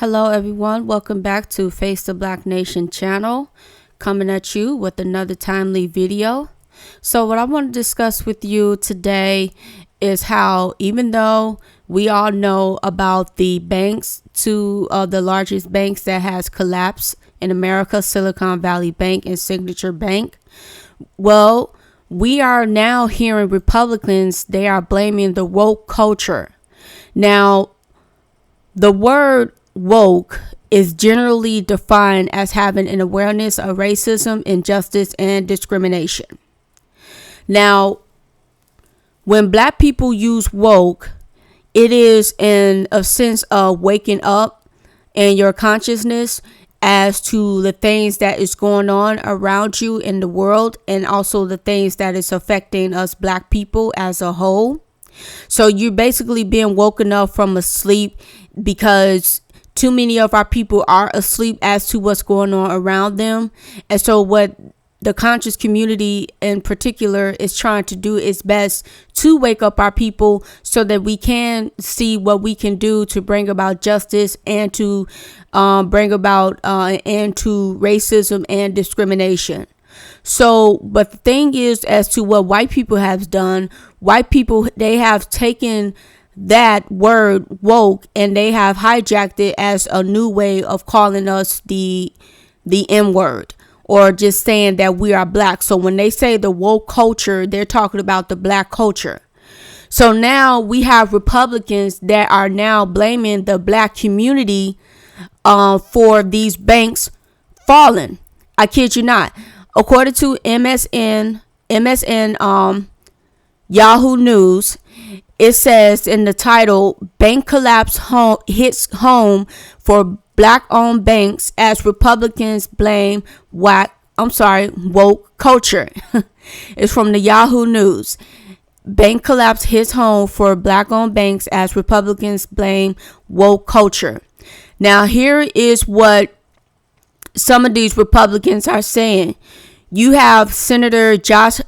Hello everyone, welcome back to Face the Black Nation channel, coming at you with another timely video. So what I want to discuss with you today is how, even though we all know about the banks, two of the largest banks that has collapsed in America, Silicon Valley Bank and Signature Bank, well, we are now hearing Republicans, they are blaming the woke culture. Now, the word woke is generally defined as having an awareness of racism, injustice, and discrimination. Now, when black people use woke, it is in a sense of waking up in your consciousness as to the things that is going on around you in the world, and also the things that is affecting us black people as a whole. So you're basically being woken up from a sleep, because too many of our people are asleep as to what's going on around them. And so what the conscious community in particular is trying to do its best to wake up our people so that we can see what we can do to bring about justice and to bring about an end to racism and discrimination. So, but the thing is, as to what white people have done, white people, they have taken that word woke and they have hijacked it as a new way of calling us the N word, or just saying that we are black. So when they say the woke culture, they're talking about the black culture. So now we have Republicans that are now blaming the black community for these banks falling. I kid you not. According to MSN, Yahoo News, it says in the title, "Bank Collapse Hits Home for Black-Owned Banks as Republicans Blame Woke Culture." It's from the Yahoo News. Bank collapse hits home for Black-owned banks as Republicans blame woke culture. Now, here is what some of these Republicans are saying. You have Senator Josh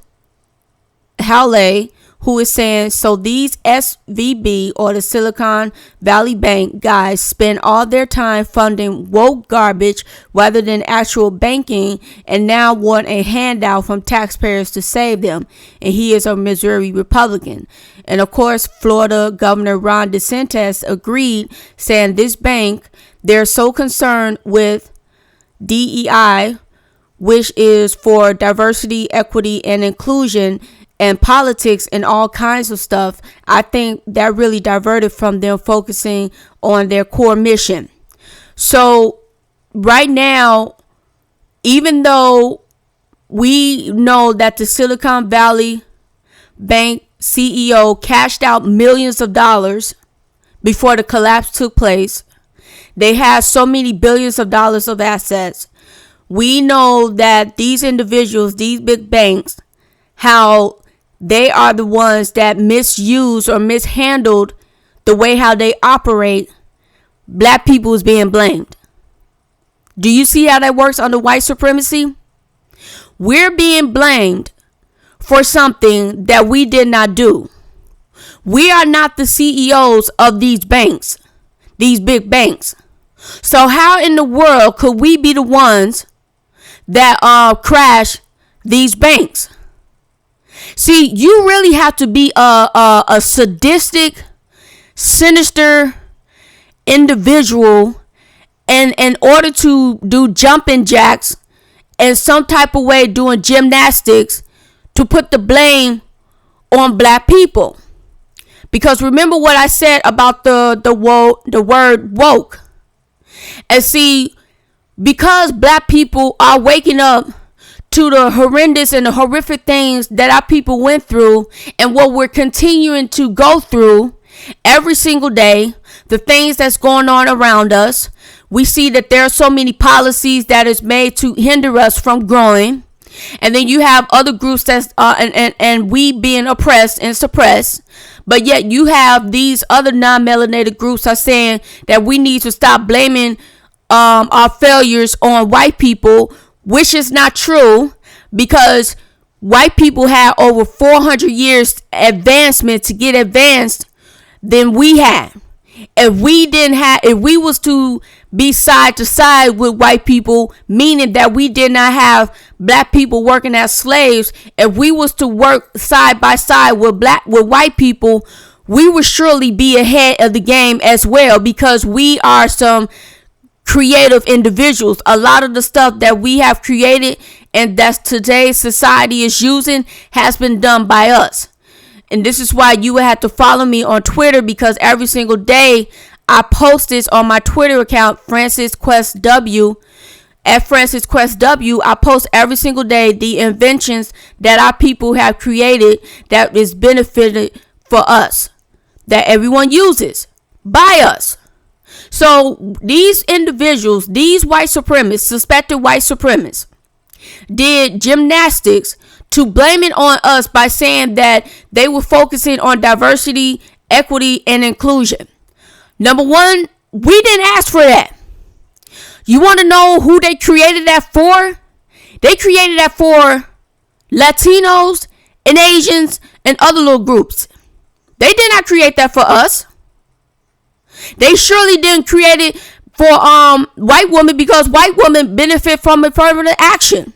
Hawley, who is saying, so these SVB, or the Silicon Valley Bank guys, spend all their time funding woke garbage rather than actual banking, and now want a handout from taxpayers to save them. And he is a Missouri Republican. And of course, Florida Governor Ron DeSantis agreed, saying this bank, they're so concerned with DEI, which is for diversity, equity, and inclusion, and politics and all kinds of stuff. I think that really diverted from them focusing on their core mission. So right now, even though we know that the Silicon Valley Bank CEO cashed out millions of dollars before the collapse took place, they had so many billions of dollars of assets. We know that these individuals, these big banks, how they are the ones that misuse or mishandled the way how they operate. Black people is being blamed. Do you see how that works under white supremacy? We're being blamed for something that we did not do. We are not the CEOs of these banks, these big banks. So how in the world could we be the ones that crash these banks? See, you really have to be a sadistic, sinister individual and in order to do jumping jacks and some type of way doing gymnastics to put the blame on black people. Because remember what I said about the word woke. And see, because black people are waking up to the horrendous and the horrific things that our people went through and what we're continuing to go through every single day, the things that's going on around us, we see that there are so many policies that is made to hinder us from growing. And then you have other groups that's and we being oppressed and suppressed. But yet you have these other non-melanated groups are saying that we need to stop blaming our failures on white people, which is not true, because white people had over 400 years advancement to get advanced than we had. if we was to be side to side with white people, meaning that we did not have black people working as slaves, if we was to work side by side with white people, we would surely be ahead of the game as well, because we are some creative individuals. A lot of the stuff that we have created and that today's society is using has been done by us. And this is why you would have to follow me on Twitter, because every single day I post this on my Twitter account, Francis Quest W. At Francis Quest W, I post every single day the inventions that our people have created that is benefited for us, that everyone uses by us. So these individuals, these white supremacists, suspected white supremacists, did gymnastics to blame it on us by saying that they were focusing on diversity, equity, and inclusion. Number one, we didn't ask for that. You want to know who they created that for? They created that for Latinos and Asians and other little groups. They did not create that for us. They surely didn't create it for white women, because white women benefit from affirmative action.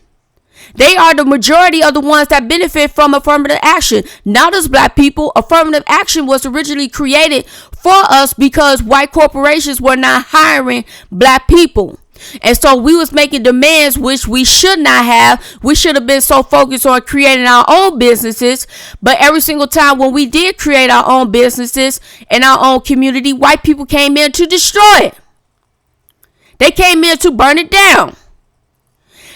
They are the majority of the ones that benefit from affirmative action. Not as black people. Affirmative action was originally created for us because white corporations were not hiring black people. And so we was making demands which we should not have. We should have been so focused on creating our own businesses. But every single time when we did create our own businesses and our own community, white people came in to destroy it. They came in to burn it down.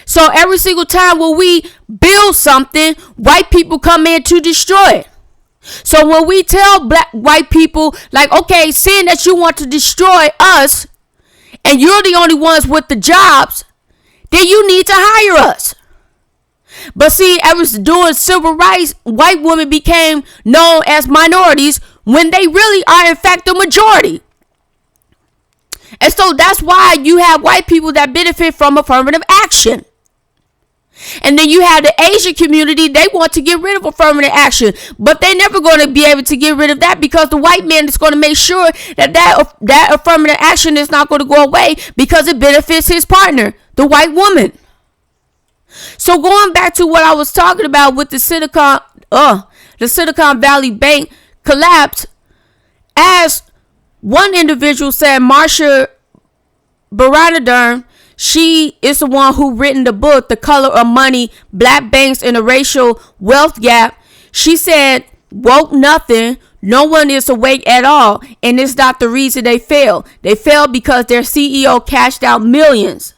So every single time when we build something, white people come in to destroy it. So when we tell white people, like, okay, seeing that you want to destroy us and you're the only ones with the jobs, then you need to hire us. But see, ever during civil rights, white women became known as minorities when they really are in fact the majority. And so that's why you have white people that benefit from affirmative action. And then you have the Asian community, they want to get rid of affirmative action, but they're never going to be able to get rid of that, because the white man is going to make sure that affirmative action is not going to go away, because it benefits his partner, the white woman. So going back to what I was talking about with the Silicon Valley Bank collapse, as one individual said, Marsha Baradader, she is the one who written the book, The Color of Money, Black Banks and the Racial Wealth Gap. She said, woke nothing. No one is awake at all. And it's not the reason they failed. They failed because their CEO cashed out millions.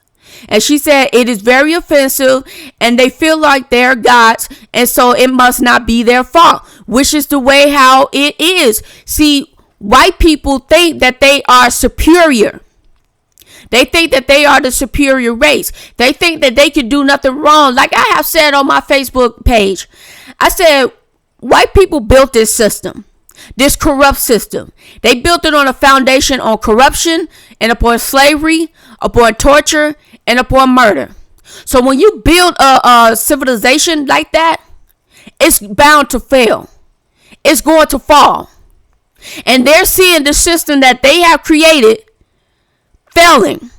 And she said it is very offensive and they feel like they're gods. And so it must not be their fault, which is the way how it is. See, white people think that they are superior. They think that they are the superior race. They think that they can do nothing wrong. Like I have said on my Facebook page, I said, white people built this system, this corrupt system. They built it on a foundation on corruption and upon slavery, upon torture, and upon murder. So when you build a civilization like that, it's bound to fail. It's going to fall. And they're seeing the system that they have created failing.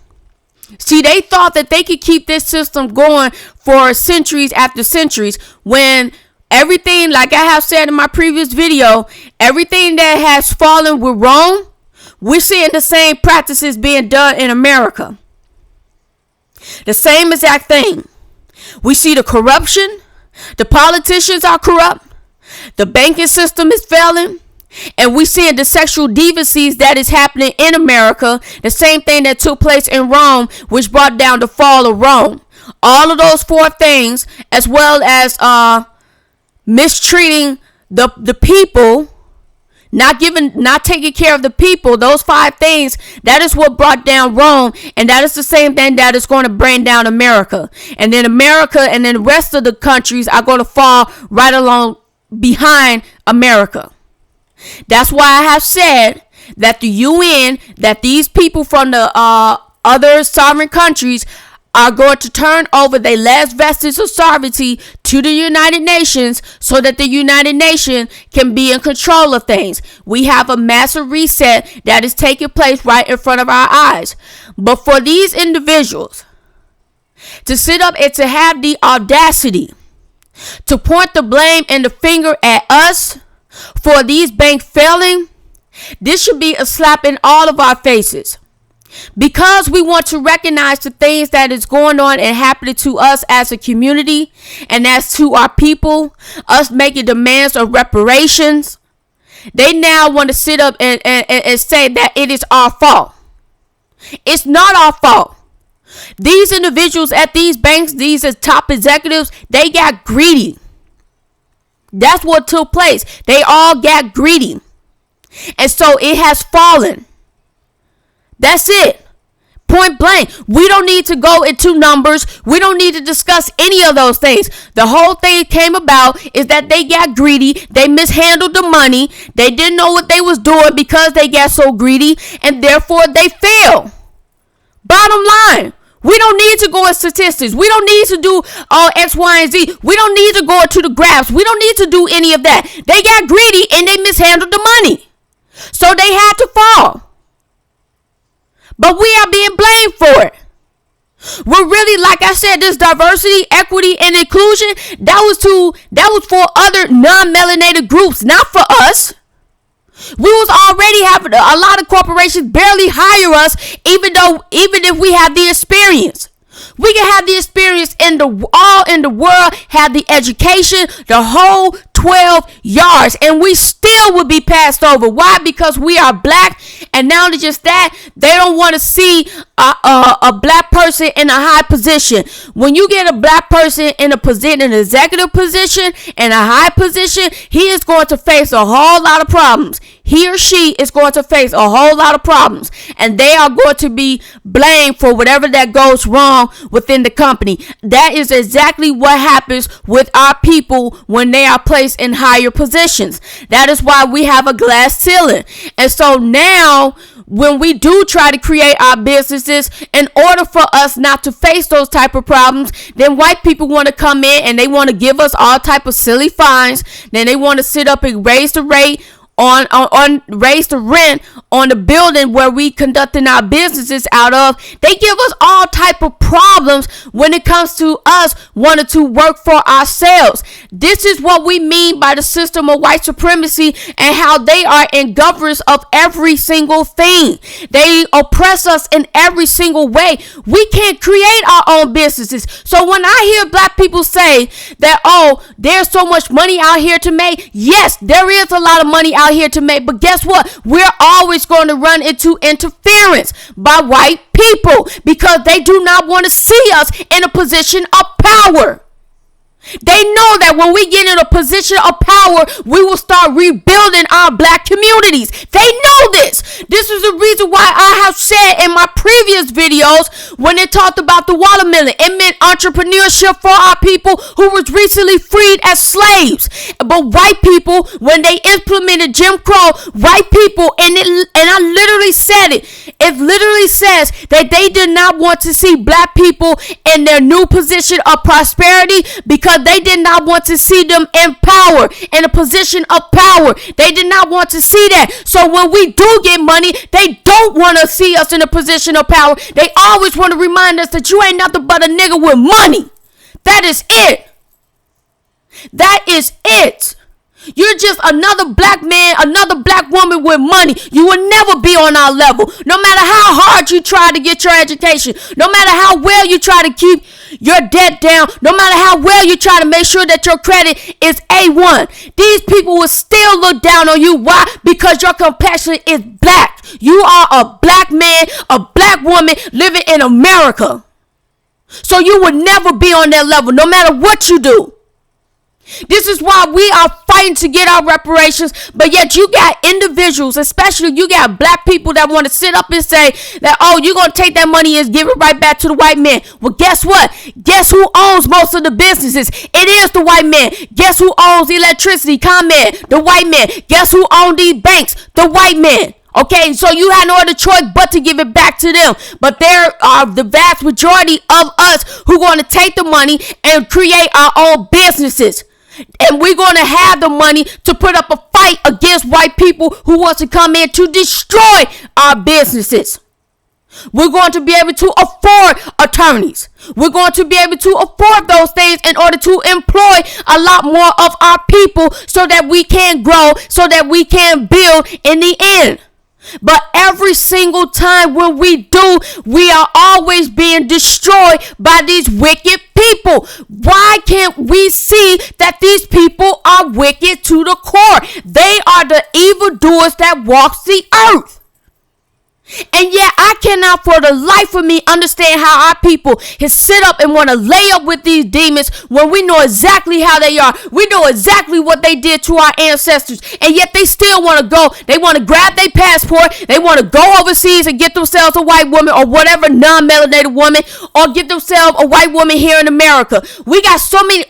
See, they thought that they could keep this system going for centuries after centuries, when everything, like I have said in my previous video, everything that has fallen with Rome, we're seeing the same practices being done in America. The same exact thing. We see the corruption. The politicians are corrupt. The banking system is failing. And we seeing the sexual deviancies that is happening in America. The same thing that took place in Rome, which brought down the fall of Rome. All of those four things, as well as mistreating the people, not taking care of the people, those 5 things, that is what brought down Rome. And that is the same thing that is going to bring down America. And then America and then the rest of the countries are going to fall right along behind America. That's why I have said that the UN, that these people from the other sovereign countries are going to turn over their last vestige of sovereignty to the United Nations so that the United Nations can be in control of things. We have a massive reset that is taking place right in front of our eyes. But for these individuals to sit up and to have the audacity to point the blame and the finger at us for these banks failing, this should be a slap in all of our faces. Because we want to recognize the things that is going on and happening to us as a community and as to our people, us making demands of reparations, they now want to sit up and say that it is our fault. It's not our fault. These individuals at these banks, these top executives, they got greedy. That's what took place. They all got greedy. And so it has fallen. That's it. Point blank. We don't need to go into numbers. We don't need to discuss any of those things. The whole thing came about is that they got greedy. They mishandled the money. They didn't know what they was doing because they got so greedy, and therefore they failed. Bottom line. We don't need to go in statistics. We don't need to do X, Y, and Z. We don't need to go into the graphs. We don't need to do any of that. They got greedy and they mishandled the money. So they had to fall. But we are being blamed for it. We're really, like I said, this diversity, equity, and inclusion, that was for other non-melanated groups, not for us. We was already having a lot of corporations barely hire us, even if we have the experience. We can have the experience in the world, have the education, the whole 12 yards, and we still would be passed over. Why? Because we are black, and not only just that, they don't want to see a black person in a high position. When you get a black person in an executive position, in a high position, he is going to face a whole lot of problems. He or she is going to face a whole lot of problems, and they are going to be blamed for whatever that goes wrong within the company. That is exactly what happens with our people when they are placed in higher positions. That is why we have a glass ceiling. And so now, when we do try to create our businesses, in order for us not to face those type of problems, then white people want to come in and they want to give us all type of silly fines. Then they want to sit up and raise the rate raise the rent on the building where we conducting our businesses out of. They give us all type of problems when it comes to us wanting to work for ourselves. This is what we mean by the system of white supremacy and how they are in governance of every single thing. They oppress us in every single way. We can't create our own businesses. So when I hear black people say that, oh, there's so much money out here to make, yes, there is a lot of money out here to make, but guess what? We're always going to run into interference by white people because they do not want to see us in a position of power. They know that when we get in a position of power, we will start rebuilding our black communities. They know this. This is the reason why I have said in my previous videos when it talked about the watermelon, it meant entrepreneurship for our people who was recently freed as slaves. But white people, when they implemented Jim Crow, white people, and I literally said it literally says that they did not want to see black people in their new position of prosperity because they did not want to see them in power, in a position of power. They did not want to see that. So when we do get money, they don't want to see us in a position of power. They always want to remind us that you ain't nothing but a nigga with money. That is it. That is it. You're just another black man, another black woman with money. You will never be on our level. No matter how hard you try to get your education, no matter how well you try to keep your debt down, no matter how well you try to make sure that your credit is A1, these people will still look down on you. Why? Because your complexion is black. You are a black man, a black woman living in America. So you will never be on that level, no matter what you do. This is why we are fighting to get our reparations, but yet you got individuals, especially you got black people that want to sit up and say that, oh, you're going to take that money and give it right back to the white man. Well, guess what? Guess who owns most of the businesses? It is the white man. Guess who owns electricity? ComEd, the white man. Guess who owns these banks? The white man. Okay, so you had no other choice but to give it back to them. But there are the vast majority of us who are going to take the money and create our own businesses. And we're going to have the money to put up a fight against white people who want to come in to destroy our businesses. We're going to be able to afford attorneys. We're going to be able to afford those things in order to employ a lot more of our people so that we can grow, so that we can build in the end. But every single time when we do, we are always being destroyed by these wicked people. Why can't we see that these people are wicked to the core? They are the evildoers that walks the earth. And yet I cannot for the life of me understand how our people can sit up and want to lay up with these demons when we know exactly how they are. We know exactly what they did to our ancestors. And yet they still want to go. They want to grab their passport. They want to go overseas and get themselves a white woman or whatever non-melanated woman, or get themselves a white woman here in America. We got so many,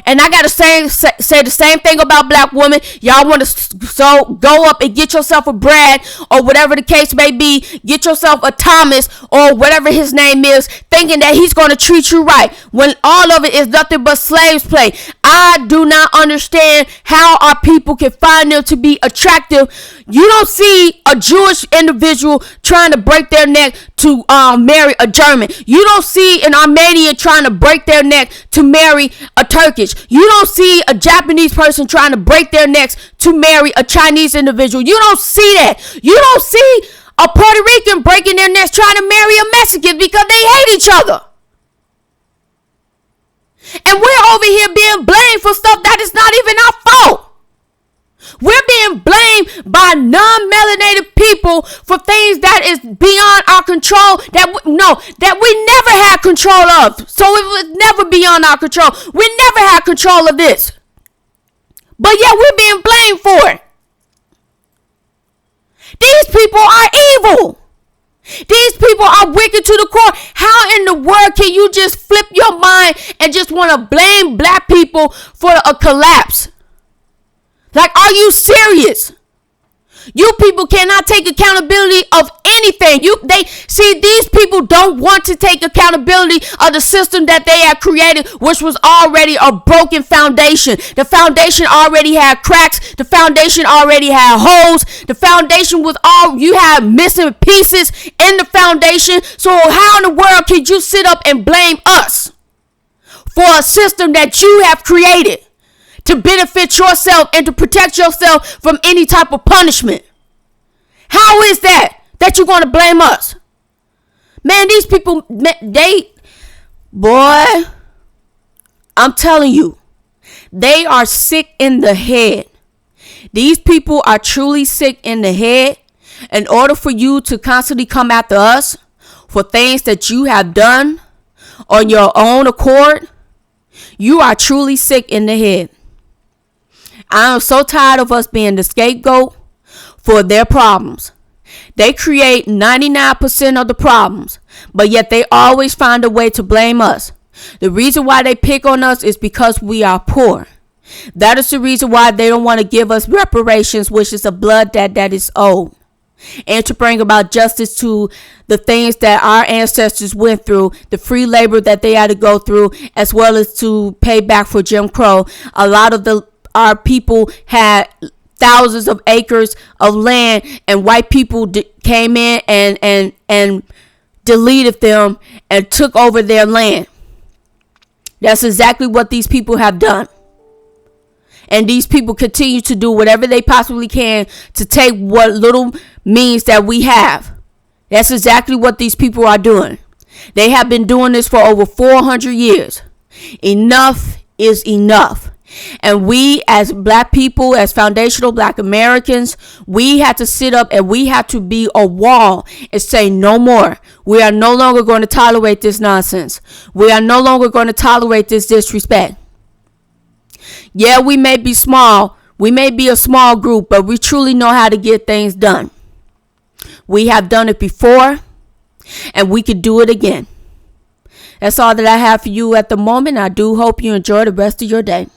and I got to say the same thing about black women. Y'all want to go up and get yourself a Brad or whatever the case may be. Get yourself a Thomas or whatever his name is, thinking that he's going to treat you right when all of it is nothing but slaves play. I do not understand how our people can find them to be attractive. You don't see a Jewish individual trying to break their neck to marry a German. You don't see an Armenian trying to break their neck to marry a Turkish. You don't see a Japanese person trying to break their necks to marry a Chinese individual. You don't see that. You don't see a Puerto Rican breaking their necks trying to marry a Mexican because they hate each other. And we're over here being blamed for stuff that is not even our fault. We're being blamed by non-melanated people for things that is beyond our control, that we never had control of. So it was never beyond our control. We never had control of this. But yet we're being blamed for it. These people are evil. These people are wicked to the core. How in the world can you just flip your mind and just want to blame black people for a collapse? Like, are you serious? You people cannot take accountability of anything. These people don't want to take accountability of the system that they have created, which was already a broken foundation. The foundation already had cracks. The foundation already had holes. The foundation was you had missing pieces in the foundation. So how in the world can you sit up and blame us for a system that you have created to benefit yourself and to protect yourself from any type of punishment? How is that you're going to blame us? Man, these people, I'm telling you, they are sick in the head. These people are truly sick in the head. In order for you to constantly come after us for things that you have done on your own accord, you are truly sick in the head. I am so tired of us being the scapegoat for their problems. They create 99% of the problems, but yet they always find a way to blame us. The reason why they pick on us is because we are poor. That is the reason why they don't want to give us reparations, which is a blood debt that is owed. And to bring about justice to the things that our ancestors went through, the free labor that they had to go through, as well as to pay back for Jim Crow. A lot of our people had thousands of acres of land, and white people came in and deleted them and took over their land. That's exactly what these people have done. And these people continue to do whatever they possibly can to take what little means that we have. That's exactly what these people are doing. They have been doing this for over 400 years. Enough is enough. And we as black people, as foundational black Americans, we have to sit up and we have to be a wall and say no more. We are no longer going to tolerate this nonsense. We are no longer going to tolerate this disrespect. Yeah, we may be small. We may be a small group, but we truly know how to get things done. We have done it before, and we could do it again. That's all that I have for you at the moment. I do hope you enjoy the rest of your day.